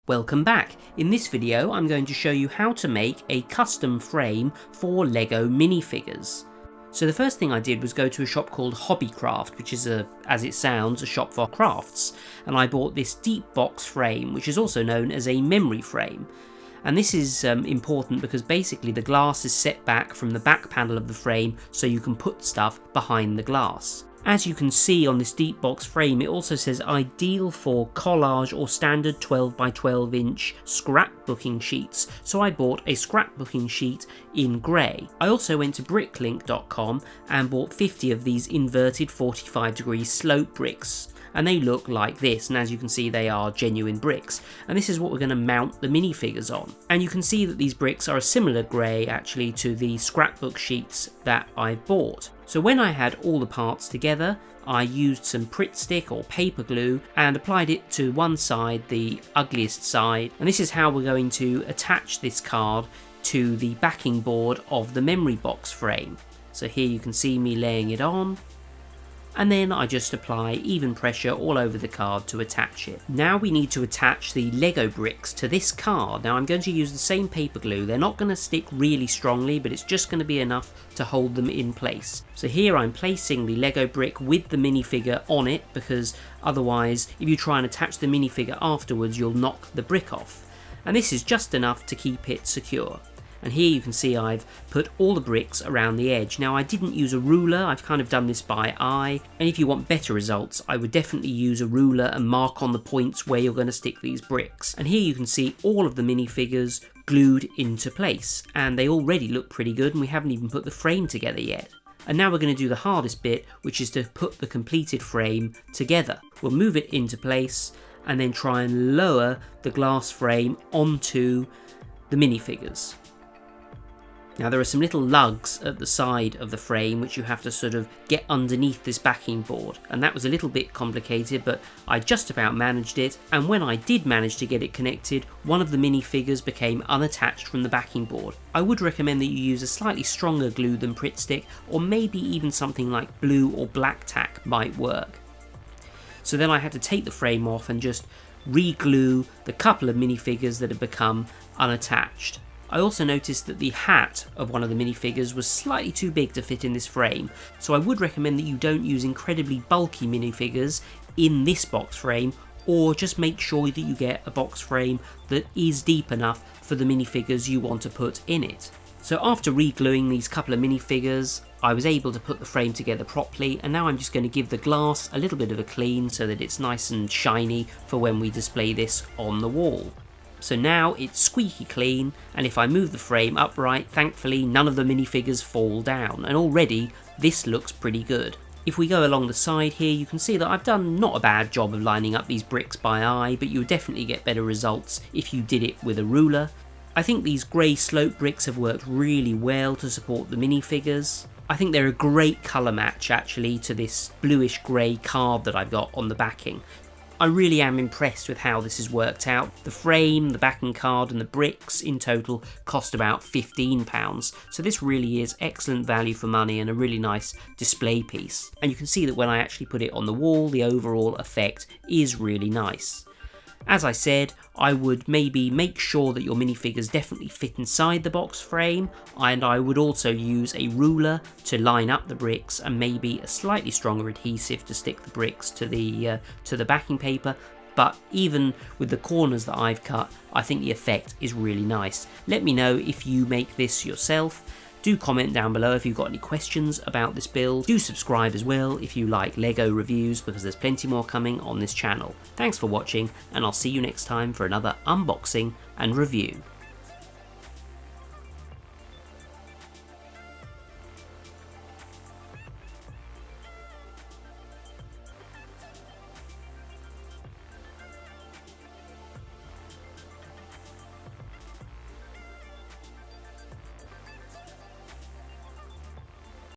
Welcome back. In this video I'm going to show you how to make a custom frame for Lego minifigures. So the first thing I did was go to a shop called Hobbycraft, which is as it sounds, a shop for crafts, and I bought this deep box frame, which is also known as a memory frame. And this is important because basically the glass is set back from the back panel of the frame so you can put stuff behind the glass. As you can see on this deep box frame, it also says ideal for collage or standard 12 by 12 inch scrapbooking sheets, so I bought a scrapbooking sheet in grey. I also went to bricklink.com and bought 50 of these inverted 45-degree slope bricks, and they look like this, and as you can see they are genuine bricks, and this is what we're going to mount the minifigures on. And you can see that these bricks are a similar grey actually to the scrapbook sheets that I bought. So when I had all the parts together, I used some Pritt stick or paper glue and applied it to one side, the ugliest side, and this is how we're going to attach this card to the backing board of the memory box frame. So here you can see me laying it on, and then I just apply even pressure all over the card to attach it. Now we need to attach the Lego bricks to this card. Now I'm going to use the same paper glue. They're not going to stick really strongly, but it's just going to be enough to hold them in place. So here I'm placing the Lego brick with the minifigure on it, because otherwise if you try and attach the minifigure afterwards you'll knock the brick off. And this is just enough to keep it secure. And here you can see I've put all the bricks around the edge. Now I didn't use a ruler, I've kind of done this by eye, and if you want better results I would definitely use a ruler and mark on the points where you're going to stick these bricks. And here you can see all of the minifigures glued into place, and they already look pretty good, and we haven't even put the frame together yet. And now we're going to do the hardest bit, which is to put the completed frame together. We'll move it into place and then try and lower the glass frame onto the minifigures. Now there are some little lugs at the side of the frame which you have to sort of get underneath this backing board, and that was a little bit complicated, but I just about managed it. And when I did manage to get it connected, one of the minifigures became unattached from the backing board. I would recommend that you use a slightly stronger glue than Pritt stick, or maybe even something like blue or black tack might work. So then I had to take the frame off and just re-glue the couple of minifigures that had become unattached. I also noticed that the hat of one of the minifigures was slightly too big to fit in this frame, so I would recommend that you don't use incredibly bulky minifigures in this box frame, or just make sure that you get a box frame that is deep enough for the minifigures you want to put in it. So after re-gluing these couple of minifigures, I was able to put the frame together properly, and now I'm just going to give the glass a little bit of a clean so that it's nice and shiny for when we display this on the wall. So now it's squeaky clean, and if I move the frame upright, thankfully none of the minifigures fall down, and already this looks pretty good. If we go along the side here, you can see that I've done not a bad job of lining up these bricks by eye, but you would definitely get better results if you did it with a ruler. I think these grey slope bricks have worked really well to support the minifigures. I think they're a great colour match actually to this bluish grey card that I've got on the backing. I really am impressed with how this has worked out. The frame, the backing card and the bricks in total cost about £15, so this really is excellent value for money and a really nice display piece. And you can see that when I actually put it on the wall, the overall effect is really nice. As I said, I would maybe make sure that your minifigures definitely fit inside the box frame, and I would also use a ruler to line up the bricks and maybe a slightly stronger adhesive to stick the bricks to the backing paper. But even with the corners that I've cut, I think the effect is really nice. Let me know if you make this yourself. Do comment down below if you've got any questions about this build. Do subscribe as well if you like Lego reviews, because there's plenty more coming on this channel. Thanks for watching, and I'll see you next time for another unboxing and review.